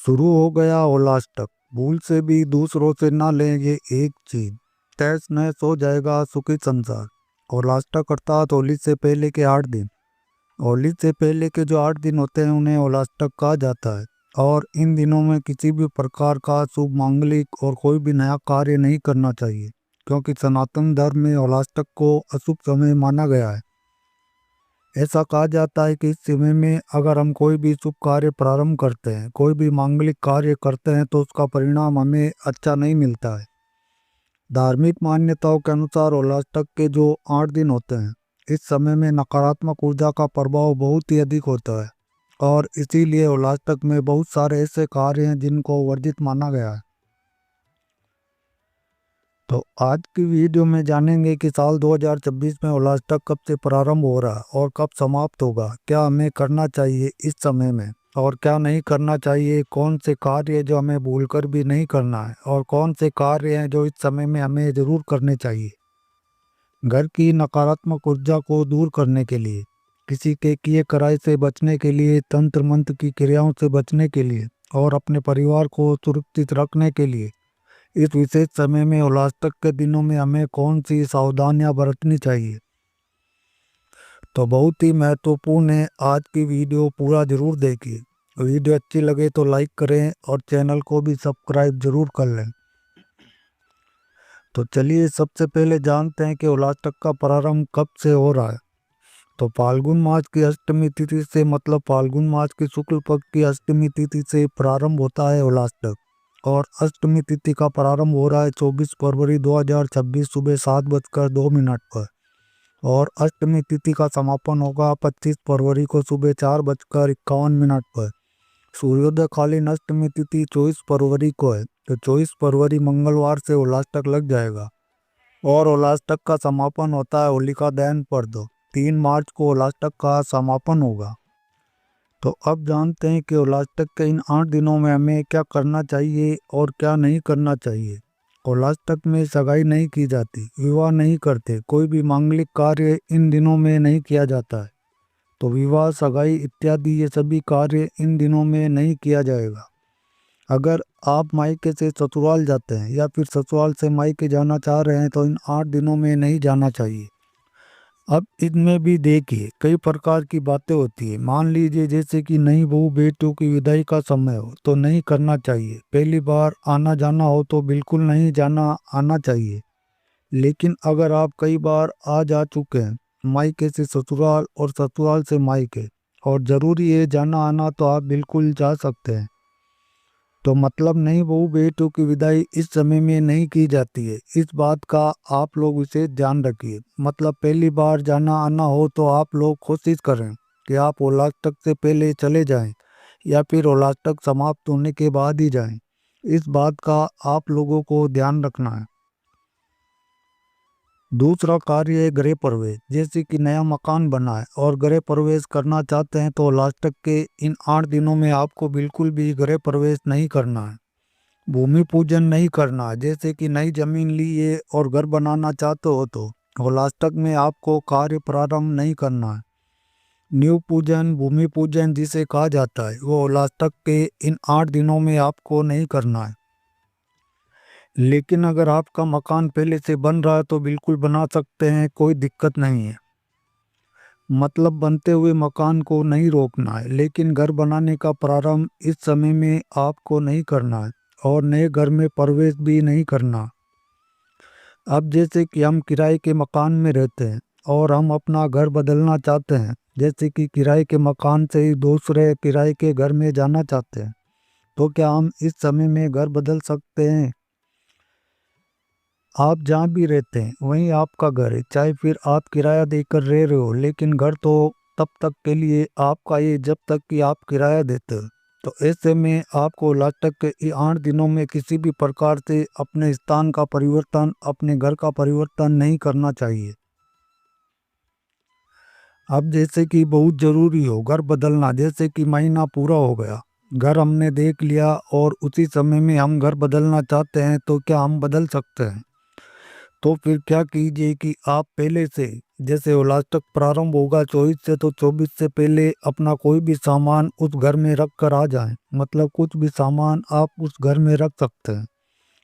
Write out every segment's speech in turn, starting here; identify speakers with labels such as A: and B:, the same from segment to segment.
A: शुरू हो गया ओलास्टक। भूल से भी दूसरों से ना लें ये एक चीज, तहस नहस हो जाएगा सुखी संसार। ओलास्टक अर्थात होली से पहले के 8 दिन। होली से पहले के जो 8 दिन होते हैं उन्हें ओलास्टक कहा जाता है। और इन दिनों में किसी भी प्रकार का शुभ मांगलिक और कोई भी नया कार्य नहीं करना चाहिए, क्योंकि सनातन धर्म में ओलास्टक को अशुभ समय माना गया है। ऐसा कहा जाता है कि इस समय में अगर हम कोई भी शुभ कार्य प्रारंभ करते हैं, कोई भी मांगलिक कार्य करते हैं, तो उसका परिणाम हमें अच्छा नहीं मिलता है। धार्मिक मान्यताओं के अनुसार ओलास्टक के जो 8 दिन होते हैं, इस समय में नकारात्मक ऊर्जा का प्रभाव बहुत ही अधिक होता है। और इसीलिए ओलास्टक में बहुत सारे ऐसे कार्य हैं जिनको वर्जित माना गया है। तो आज की वीडियो में जानेंगे कि साल 2026 में ओलास्टक कब से प्रारंभ हो रहा है और कब समाप्त होगा, क्या हमें करना चाहिए इस समय में और क्या नहीं करना चाहिए, कौन से कार्य जो हमें भूलकर भी नहीं करना है और कौन से कार्य हैं जो इस समय में हमें ज़रूर करने चाहिए। घर की नकारात्मक ऊर्जा को दूर करने के लिए, किसी के किए कराए से बचने के लिए, तंत्र मंत्र की क्रियाओं से बचने के लिए और अपने परिवार को सुरक्षित रखने के लिए इस विशेष समय में उल्लासक के दिनों में हमें कौन सी सावधानियां बरतनी चाहिए, तो बहुत ही महत्वपूर्ण है। आज की वीडियो पूरा जरूर देखिए। वीडियो अच्छी लगे तो लाइक करें और चैनल को भी सब्सक्राइब जरूर कर लें। तो चलिए सबसे पहले जानते हैं कि उल्लासक का प्रारंभ कब से हो रहा है। तो फाल्गुन मास की अष्टमी तिथि से, मतलब फाल्गुन मास की शुक्ल पक्ष की अष्टमी तिथि से प्रारंभ होता है उल्लासक। और अष्टमी तिथि का प्रारंभ हो रहा है 24 फरवरी 2026 सुबह 7:02 पर। और अष्टमी तिथि का समापन होगा 25 फरवरी को सुबह 4:51 पर। सूर्योदय कालीन अष्टमी तिथि 24 फरवरी को है, तो 24 फरवरी मंगलवार से उल्लासक लग जाएगा। और उल्लासक का समापन होता है होलिका दहन पर, 3 मार्च को उल्लासक का समापन होगा। तो अब जानते हैं कि उल्लासक के इन 8 दिनों में हमें क्या करना चाहिए और क्या नहीं करना चाहिए। उल्लासक में सगाई नहीं की जाती, विवाह नहीं करते, कोई भी मांगलिक कार्य इन दिनों में नहीं किया जाता है। तो विवाह, सगाई इत्यादि ये सभी कार्य इन दिनों में नहीं किया जाएगा। अगर आप मायके से ससुराल जाते हैं या फिर ससुराल से मायके जाना चाह रहे हैं तो इन 8 दिनों में नहीं जाना चाहिए। अब इनमें भी देखिए कई प्रकार की बातें होती है। मान लीजिए जैसे कि नई बहू बेटियों की विदाई का समय हो तो नहीं करना चाहिए। पहली बार आना जाना हो तो बिल्कुल नहीं जाना आना चाहिए। लेकिन अगर आप कई बार आ जा चुके हैं मायके से ससुराल और ससुराल से मायके, और ज़रूरी है जाना आना, तो आप बिल्कुल जा सकते हैं। तो मतलब नई बहू बेटियों की विदाई इस समय में नहीं की जाती है। इस बात का आप लोग विशेष ध्यान रखिए। मतलब पहली बार जाना आना हो तो आप लोग कोशिश करें कि आप उल्लासक से पहले चले जाएं या फिर उल्लासक समाप्त होने के बाद ही जाएं। इस बात का आप लोगों को ध्यान रखना है। दूसरा कार्य है गृह प्रवेश। जैसे कि नया मकान बना है और गृह प्रवेश करना चाहते हैं तो लास्टक के इन 8 दिनों में आपको बिल्कुल भी गृह प्रवेश नहीं करना है, भूमि पूजन नहीं करना है। जैसे कि नई जमीन ली है और घर बनाना चाहते हो तो लास्टक में आपको कार्य प्रारंभ नहीं करना है। नींव पूजन, भूमि पूजन जिसे कहा जाता है, वो लास्टक के इन 8 दिनों में आपको नहीं करना है। लेकिन अगर आपका मकान पहले से बन रहा है तो बिल्कुल बना सकते हैं, कोई दिक्कत नहीं है। मतलब बनते हुए मकान को नहीं रोकना है, लेकिन घर बनाने का प्रारंभ इस समय में आपको नहीं करना है और नए घर में प्रवेश भी नहीं करना। अब जैसे कि हम किराए के मकान में रहते हैं और हम अपना घर बदलना चाहते हैं, जैसे कि किराए के मकान से ही दूसरे किराए के घर में जाना चाहते हैं, तो क्या हम इस समय में घर बदल सकते हैं? आप जहाँ भी रहते हैं वहीं आपका घर है, चाहे फिर आप किराया देकर रह रहे हो, लेकिन घर तो तब तक के लिए आपका ये जब तक कि आप किराया देते हो। तो ऐसे में आपको लास्टक के ये 8 दिनों में किसी भी प्रकार से अपने स्थान का परिवर्तन, अपने घर का परिवर्तन नहीं करना चाहिए। अब जैसे कि बहुत ज़रूरी हो घर बदलना, जैसे कि महीना पूरा हो गया, घर हमने देख लिया और उसी समय में हम घर बदलना चाहते हैं, तो क्या हम बदल सकते हैं? तो फिर क्या कीजिए कि आप पहले से, जैसे उलास्तक प्रारंभ होगा 24 से, तो 24 से पहले अपना कोई भी सामान उस घर में रख कर आ जाएं। मतलब कुछ भी सामान आप उस घर में रख सकते हैं,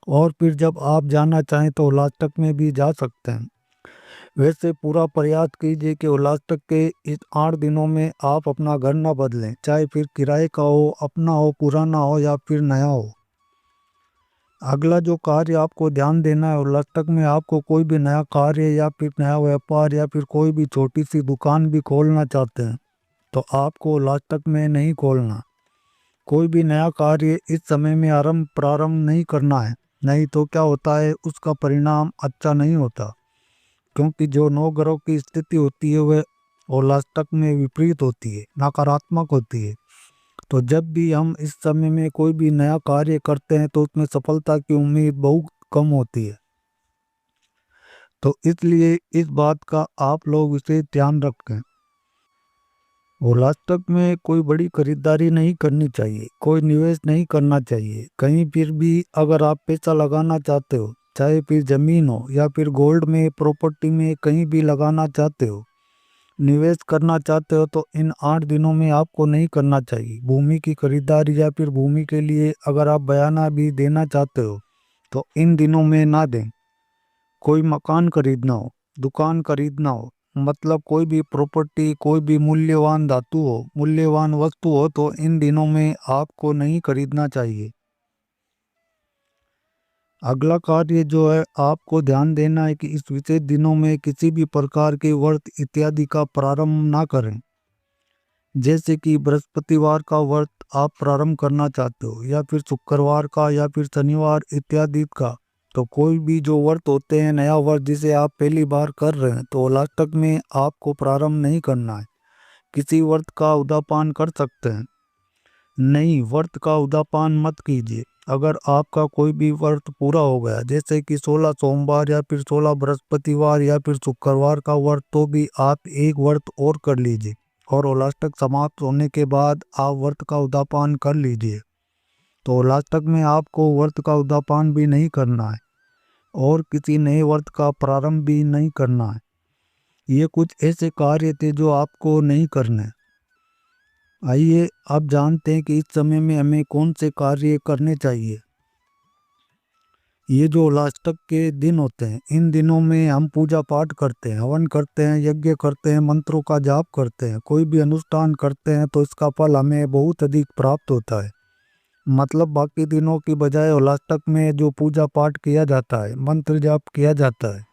A: और फिर जब आप जाना चाहें तो उलास्तक में भी जा सकते हैं। वैसे पूरा प्रयास कीजिए कि उलास्तक के इस 8 दिनों में आप अपना घर ना बदलें, चाहे फिर किराए का हो, अपना हो, पुराना हो या फिर नया हो। अगला जो कार्य आपको ध्यान देना है, उलास्तक में आपको कोई भी नया कार्य या फिर नया व्यापार या फिर कोई भी छोटी सी दुकान भी खोलना चाहते हैं, तो आपको उलास्तक में नहीं खोलना। कोई भी नया कार्य इस समय में प्रारंभ नहीं करना है, नहीं तो क्या होता है, उसका परिणाम अच्छा नहीं होता। क्योंकि जो 9 ग्रहों की स्थिति होती है वह उलास्तक में विपरीत होती है, नकारात्मक होती है। तो जब भी हम इस समय में कोई भी नया कार्य करते हैं तो उसमें सफलता की उम्मीद बहुत कम होती है। तो इसलिए इस बात का आप लोग विशेष ध्यान रखें। उलास्तक में कोई बड़ी खरीदारी नहीं करनी चाहिए, कोई निवेश नहीं करना चाहिए। कहीं फिर भी अगर आप पैसा लगाना चाहते हो, चाहे फिर जमीन हो या फिर गोल्ड में, प्रॉपर्टी में, कहीं भी लगाना चाहते हो, निवेश करना चाहते हो, तो इन 8 दिनों में आपको नहीं करना चाहिए। भूमि की खरीदारी या फिर भूमि के लिए अगर आप बयाना भी देना चाहते हो तो इन दिनों में ना दें। कोई मकान खरीदना हो, दुकान खरीदना हो, मतलब कोई भी प्रॉपर्टी, कोई भी मूल्यवान धातु हो, मूल्यवान वस्तु हो, तो इन दिनों में आपको नहीं खरीदना चाहिए। अगला कार्य जो है, आपको ध्यान देना है कि इस विशेष दिनों में किसी भी प्रकार के व्रत इत्यादि का प्रारंभ ना करें। जैसे कि बृहस्पतिवार का व्रत आप प्रारंभ करना चाहते हो, या फिर शुक्रवार का, या फिर शनिवार इत्यादि का। तो कोई भी जो व्रत होते हैं, नया व्रत जिसे आप पहली बार कर रहे हैं, तो उलास्तक में आपको प्रारंभ नहीं करना है। किसी व्रत का उद्यापन कर सकते हैं, नहीं, व्रत का उद्यापन मत कीजिए। अगर आपका कोई भी व्रत पूरा हो गया, जैसे कि 16 सोमवार या फिर 16 बृहस्पतिवार या फिर शुक्रवार का व्रत, तो भी आप एक व्रत और कर लीजिए, और उलास्तक समाप्त होने के बाद आप व्रत का उद्यापन कर लीजिए। तो उलास्तक में आपको व्रत का उद्यापन भी नहीं करना है, और किसी नए व्रत का प्रारंभ भी नहीं करना है। ये कुछ ऐसे कार्य थे जो आपको नहीं करने। आइए अब जानते हैं कि इस समय में हमें कौन से कार्य करने चाहिए। ये जो उलास्तक के दिन होते हैं, इन दिनों में हम पूजा पाठ करते हैं, हवन करते हैं, यज्ञ करते हैं, मंत्रों का जाप करते हैं, कोई भी अनुष्ठान करते हैं, तो इसका फल हमें बहुत अधिक प्राप्त होता है। मतलब बाकी दिनों की बजाय उलास्तक में जो पूजा पाठ किया जाता है, मंत्र जाप किया जाता है,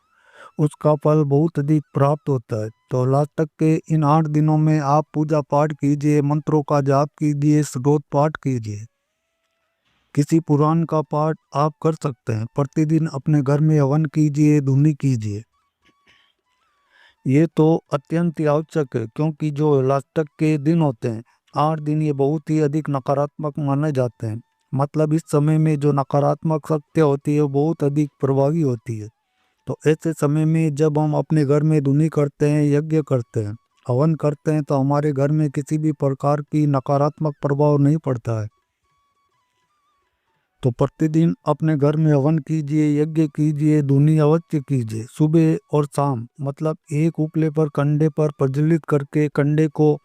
A: उसका फल बहुत अधिक प्राप्त होता है। तो उलास्तक के इन 8 दिनों में आप पूजा पाठ कीजिए, मंत्रों का जाप कीजिए, स्तोत्र पाठ कीजिए। किसी पुराण का पाठ आप कर सकते हैं। प्रतिदिन अपने घर में हवन कीजिए, धुनी कीजिए। ये तो अत्यंत ही आवश्यक है, क्योंकि जो उलास्तक के दिन होते हैं, 8 दिन, ये बहुत ही अधिक नकारात्मक माने जाते हैं। मतलब इस समय में जो नकारात्मक शक्ति होती है वो बहुत अधिक प्रभावी होती है। तो ऐसे समय में जब हम अपने घर में धुनी करते हैं, यज्ञ करते हैं, हवन करते हैं, तो हमारे घर में किसी भी प्रकार की नकारात्मक प्रभाव नहीं पड़ता है। तो प्रतिदिन अपने घर में हवन कीजिए, यज्ञ कीजिए, धुनी अवश्य कीजिए, सुबह और शाम। मतलब एक उपले पर कंडे पर प्रज्वलित करके कंडे को,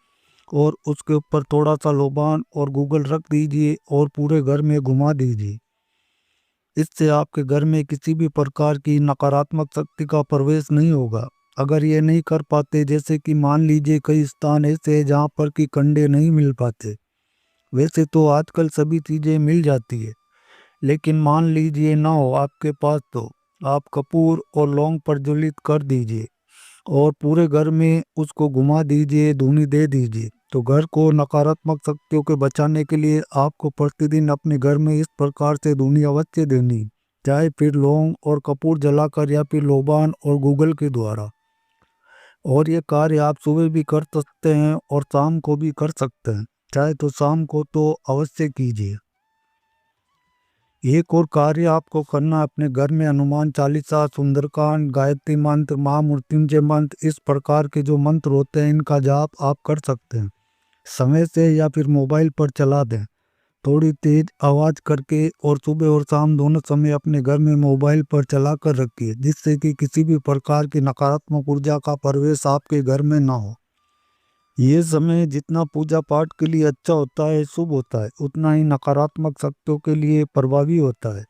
A: और उसके ऊपर थोड़ा सा लोबान और गूगल रख दीजिए और पूरे घर में घुमा दीजिए। इससे आपके घर में किसी भी प्रकार की नकारात्मक शक्ति का प्रवेश नहीं होगा। अगर ये नहीं कर पाते, जैसे कि मान लीजिए कई स्थान ऐसे हैं जहाँ पर कि कंडे नहीं मिल पाते, वैसे तो आजकल सभी चीज़ें मिल जाती है, लेकिन मान लीजिए ना हो आपके पास, तो आप कपूर और लौंग प्रज्वलित कर दीजिए और पूरे घर में उसको घुमा दीजिए, धूनी दे दीजिए। तो घर को नकारात्मक शक्तियों के बचाने के लिए आपको प्रतिदिन अपने घर में इस प्रकार से धूनी अवश्य देनी, चाहे फिर लौंग और कपूर जलाकर या फिर लोबान और गूगल के द्वारा। और ये कार्य आप सुबह भी कर सकते हैं और शाम को भी कर सकते हैं, चाहे तो शाम को तो अवश्य कीजिए। एक और कार्य आपको करना है, अपने घर में हनुमान चालीसा, सुंदरकांड, गायत्री मंत्र, महामृत्युंजय मंत्र, इस प्रकार के जो मंत्र होते हैं, इनका जाप आप कर सकते हैं। समय से या फिर मोबाइल पर चला दें। थोड़ी तेज आवाज़ करके और सुबह और शाम दोनों समय अपने घर में मोबाइल पर चला कर रखिए, जिससे कि किसी भी प्रकार की नकारात्मक ऊर्जा का प्रवेश आपके घर में ना हो। ये समय जितना पूजा पाठ के लिए अच्छा होता है, शुभ होता है, उतना ही नकारात्मक शक्तियों के लिए प्रभावी होता है।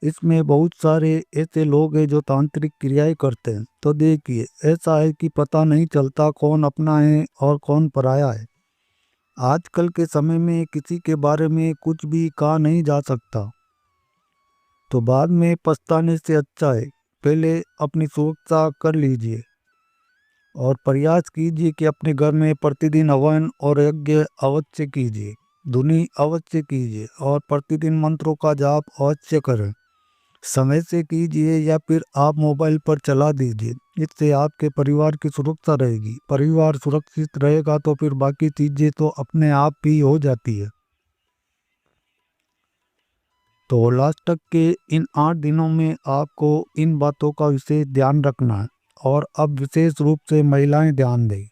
A: इसमें बहुत सारे ऐसे लोग हैं जो तांत्रिक क्रियाएं करते हैं। तो देखिए, ऐसा है कि पता नहीं चलता कौन अपना है और कौन पराया है। आजकल के समय में किसी के बारे में कुछ भी कहा नहीं जा सकता, तो बाद में पछताने से अच्छा है पहले अपनी सुरक्षा कर लीजिए और प्रयास कीजिए कि अपने घर में प्रतिदिन हवन और यज्ञ अवश्य कीजिए, धुनी अवश्य कीजिए और प्रतिदिन मंत्रों का जाप अवश्य करें। समय से कीजिए या फिर आप मोबाइल पर चला दीजिए। इससे आपके परिवार की सुरक्षा रहेगी। परिवार सुरक्षित रहेगा तो फिर बाकी चीज़ें तो अपने आप ही हो जाती है। तो उलाष्टक के इन 8 दिनों में आपको इन बातों का विशेष ध्यान रखना है। और अब विशेष रूप से महिलाएं ध्यान दें।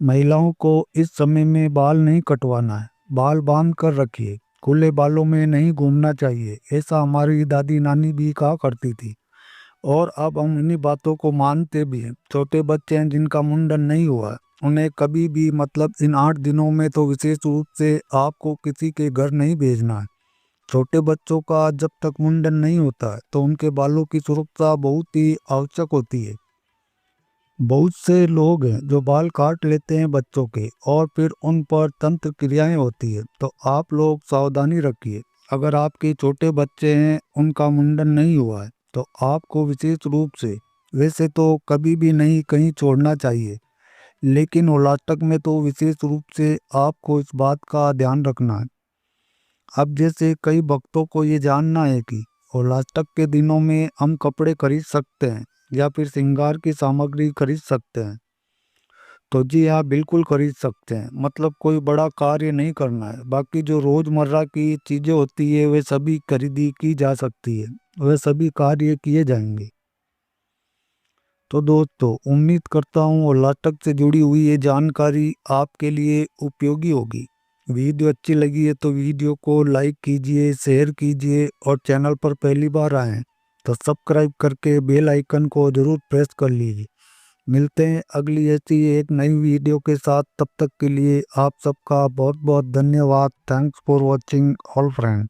A: महिलाओं को इस समय में बाल नहीं कटवाना है, बाल बांध कर रखिए। खुले बालों में नहीं घूमना चाहिए, ऐसा हमारी दादी नानी भी कहा करती थी और अब हम इन्हीं बातों को मानते भी हैं। छोटे बच्चे हैं जिनका मुंडन नहीं हुआ है, उन्हें कभी भी मतलब इन 8 दिनों में तो विशेष रूप से आपको किसी के घर नहीं भेजना है। छोटे बच्चों का जब तक मुंडन नहीं होता है तो उनके बालों की सुरक्षा बहुत ही आवश्यक होती है। बहुत से लोग हैं जो बाल काट लेते हैं बच्चों के और फिर उन पर तंत्र क्रियाएं होती है, तो आप लोग सावधानी रखिए। अगर आपके छोटे बच्चे हैं, उनका मुंडन नहीं हुआ है, तो आपको विशेष रूप से वैसे तो कभी भी नहीं कहीं छोड़ना चाहिए, लेकिन उलाटक में तो विशेष रूप से आपको इस बात का ध्यान रखना है। अब जैसे कई भक्तों को ये जानना है कि उलाटक के दिनों में हम कपड़े खरीद सकते हैं या फिर श्रृंगार की सामग्री खरीद सकते हैं। तो जी हाँ, बिल्कुल खरीद सकते हैं। मतलब कोई बड़ा कार्य नहीं करना है, बाकी जो रोज़मर्रा की चीज़ें होती है वे सभी खरीदी की जा सकती है, वे सभी कार्य किए जाएंगे। तो दोस्तों, उम्मीद करता हूँ और नाटक से जुड़ी हुई ये जानकारी आपके लिए उपयोगी होगी। वीडियो अच्छी लगी है तो वीडियो को लाइक कीजिए, शेयर कीजिए और चैनल पर पहली बार आए हैं तो सब्सक्राइब करके बेल आइकन को ज़रूर प्रेस कर लीजिए। मिलते हैं अगली ऐसी एक नई वीडियो के साथ। तब तक के लिए आप सबका बहुत बहुत धन्यवाद। Thanks for watching all friend.